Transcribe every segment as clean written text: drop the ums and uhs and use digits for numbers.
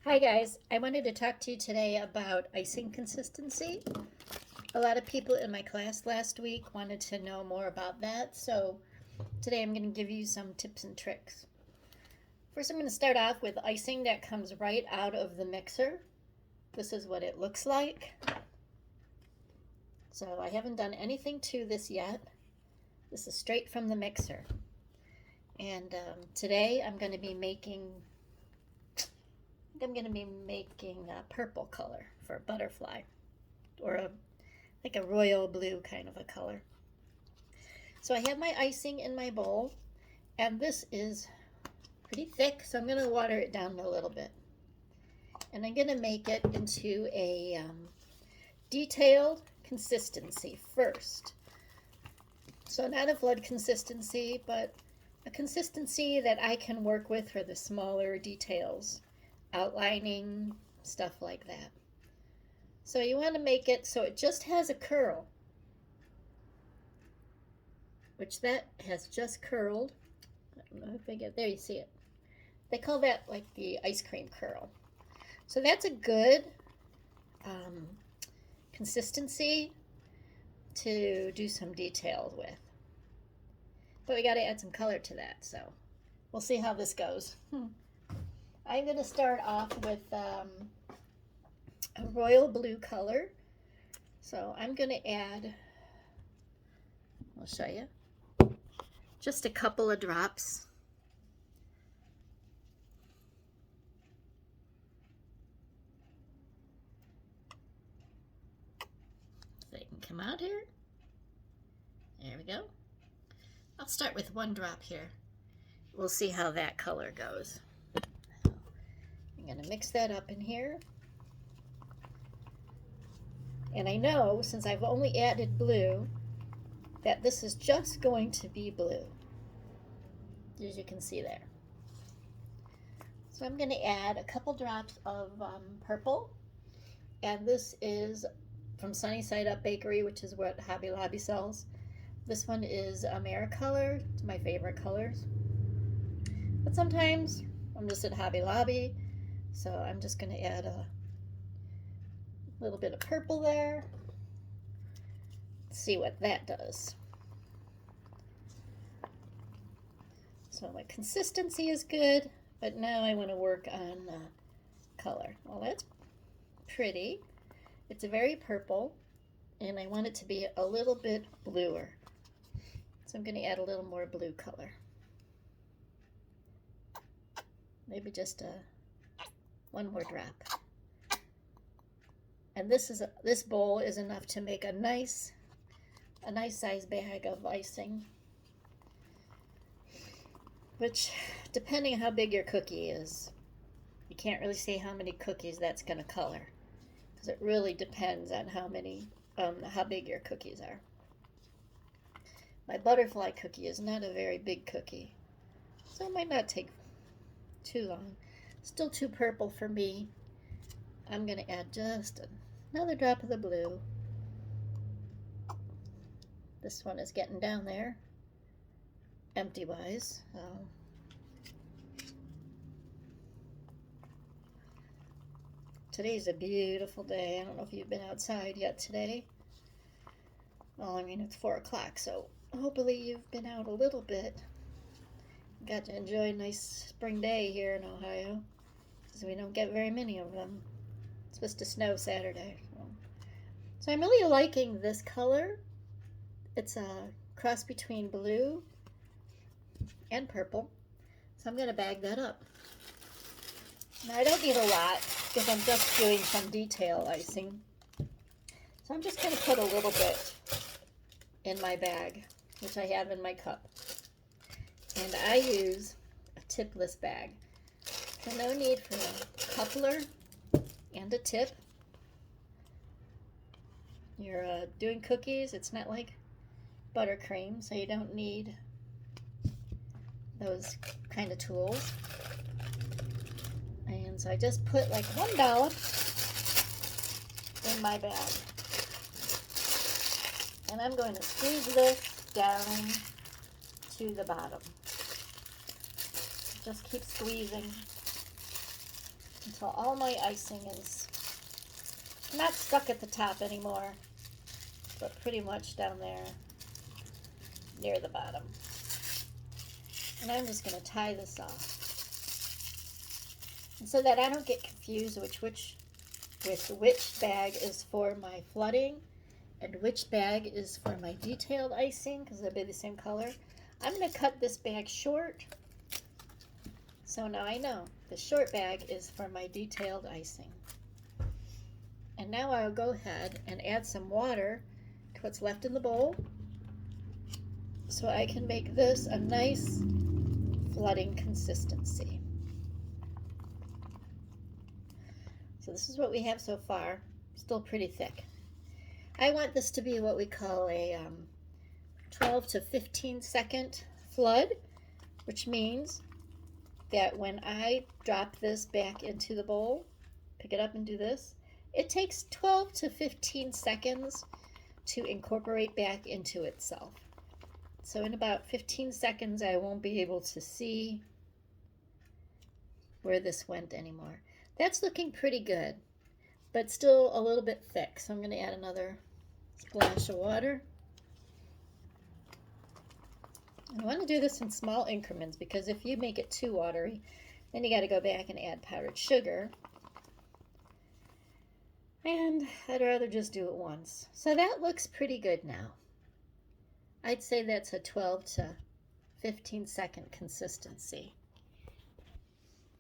Hi guys, I wanted to talk to you today about icing consistency. A lot of people in my class last week wanted to know more about that, so today I'm going to give you some tips and tricks. First, I'm going to start off with icing that comes right out of the mixer. This is what it looks like. So I haven't done anything to this yet. This is straight from the mixer. And today I'm going to be making a purple color for a butterfly, or like a royal blue kind of a color. So I have my icing in my bowl, and this is pretty thick, so I'm going to water it down a little bit. And I'm going to make it into a detailed consistency first. So not a flood consistency, but a consistency that I can work with for the smaller details, outlining, stuff like that. So you want to make it so it just has a curl, which that has just curled. I don't know if I get there, you see it. They call that like the ice cream curl. So that's a good consistency to do some details with. But we got to add some color to that, so we'll see how this goes. I'm going to start off with a royal blue color. So I'm going to add, I'll show you, just a couple of drops. So they can come out here. There we go. I'll start with one drop here. We'll see how that color goes. I'm going to mix that up in here. And I know, since I've only added blue, that this is just going to be blue, as you can see there. So I'm going to add a couple drops of purple, and this is from Sunny Side Up Bakery, which is what Hobby Lobby sells. This one is AmeriColor. It's my favorite colors. But sometimes I'm just at Hobby Lobby, so I'm just going to add a little bit of purple there. See what that does. So my consistency is good, but now I want to work on color. Well, that's pretty. It's a very purple, and I want it to be a little bit bluer. So I'm going to add a little more blue color. Maybe just one more drop. And this bowl is enough to make a nice size bag of icing. Which, depending on how big your cookie is, you can't really see how many cookies that's going to color, because it really depends on how big your cookies are. My butterfly cookie is not a very big cookie, so it might not take too long. Still too purple for me. I'm going to add just another drop of the blue. This one is getting down there, empty-wise. Today's a beautiful day. I don't know if you've been outside yet today. Well, I mean, it's 4 o'clock, so hopefully you've been out a little bit. Got to enjoy a nice spring day here in Ohio, because we don't get very many of them. It's supposed to snow Saturday. So I'm really liking this color. It's a cross between blue and purple. So I'm going to bag that up. Now I don't need a lot, because I'm just doing some detail icing. So I'm just going to put a little bit in my bag, which I have in my cup. And I use a tipless bag. So no need for a coupler and a tip. You're doing cookies. It's not like buttercream, so you don't need those kind of tools. And so I just put like one dollop in my bag. And I'm going to squeeze this down to the bottom. Just keep squeezing So all my icing is not stuck at the top anymore, but pretty much down there near the bottom. And I'm just going to tie this off. And so that I don't get confused with which bag is for my flooding and which bag is for my detailed icing, because they'll be the same color. I'm going to cut this bag short. So now I know the short bag is for my detailed icing. And now I'll go ahead and add some water to what's left in the bowl so I can make this a nice flooding consistency. So this is what we have so far. Still pretty thick. I want this to be what we call a 12 to 15 second flood, which means that when I drop this back into the bowl, pick it up and do this, it takes 12 to 15 seconds to incorporate back into itself. So in about 15 seconds, I won't be able to see where this went anymore. That's looking pretty good, but still a little bit thick. So I'm going to add another splash of water. I want to do this in small increments because if you make it too watery, then you got to go back and add powdered sugar. And I'd rather just do it once. So that looks pretty good now. I'd say that's a 12 to 15 second consistency.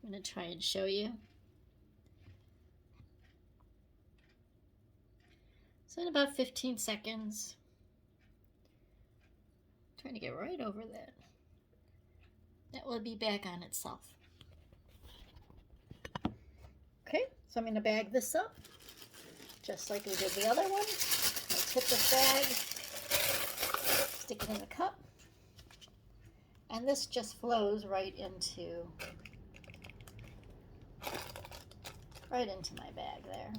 I'm going to try and show you. So in about 15 seconds, trying to get right over that. That will be back on itself. Okay, so I'm going to bag this up, just like we did the other one. I tip this bag, stick it in the cup, and this just flows right into my bag there.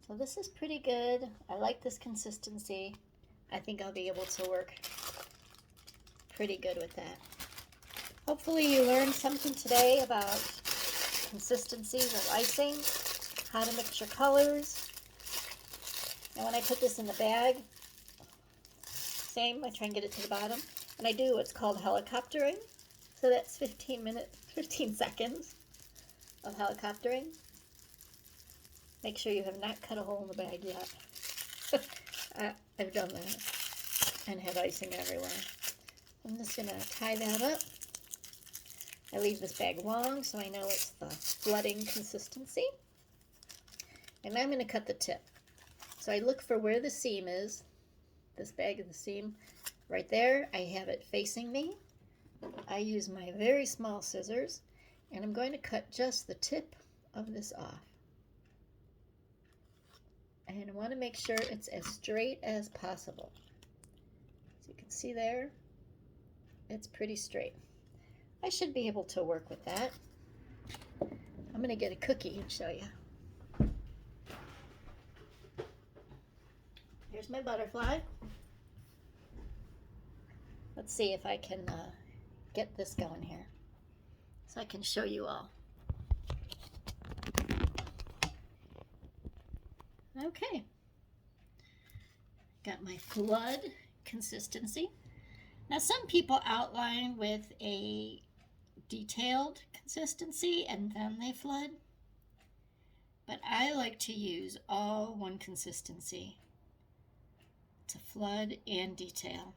So this is pretty good. I like this consistency. I think I'll be able to work pretty good with that. Hopefully you learned something today about consistencies of icing, how to mix your colors. And when I put this in the bag, same, I try and get it to the bottom. And I do what's called helicoptering. So that's 15 seconds of helicoptering. Make sure you have not cut a hole in the bag yet. I've done that and had icing everywhere. I'm just going to tie that up. I leave this bag long so I know it's the flooding consistency. And I'm going to cut the tip. So I look for where the seam is. This bag is the seam right there. I have it facing me. I use my very small scissors and I'm going to cut just the tip of this off. And I want to make sure it's as straight as possible. So you can see there, it's pretty straight. I should be able to work with that. I'm going to get a cookie and show you. Here's my butterfly. Let's see if I can get this going here so I can show you all. Okay, got my flood consistency. Now some people outline with a detailed consistency and then they flood, but I like to use all one consistency to flood and detail.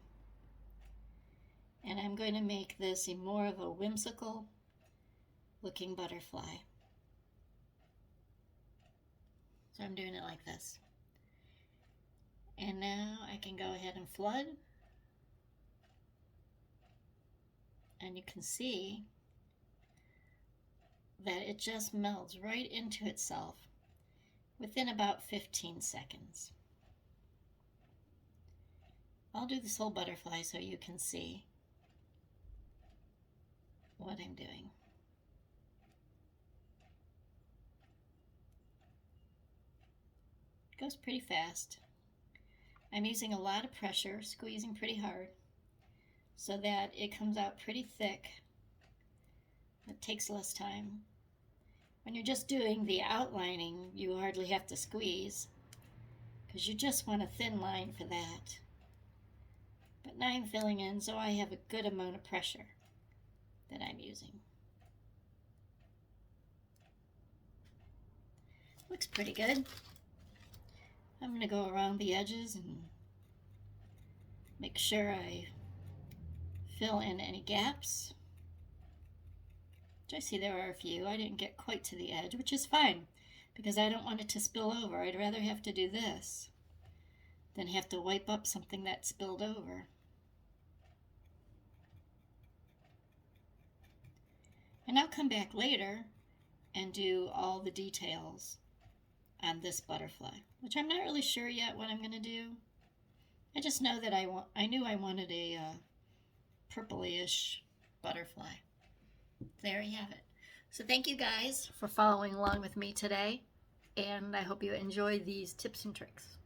And I'm going to make this a more of a whimsical looking butterfly. So I'm doing it like this. And now I can go ahead and flood. And you can see that it just melts right into itself within about 15 seconds. I'll do this whole butterfly so you can see what I'm doing. It goes pretty fast. I'm using a lot of pressure, squeezing pretty hard, so that it comes out pretty thick It takes less time. When you're just doing the outlining, you hardly have to squeeze because you just want a thin line for that. But now I'm filling in, so I have a good amount of pressure that I'm using. Looks pretty good. I'm going to go around the edges and make sure I fill in any gaps. Which I see there are a few. I didn't get quite to the edge, which is fine because I don't want it to spill over. I'd rather have to do this than have to wipe up something that spilled over. And I'll come back later and do all the details on this butterfly, which I'm not really sure yet what I'm going to do. I just know that I knew I wanted a purpley-ish butterfly. There you have it. So thank you guys for following along with me today, and I hope you enjoy these tips and tricks.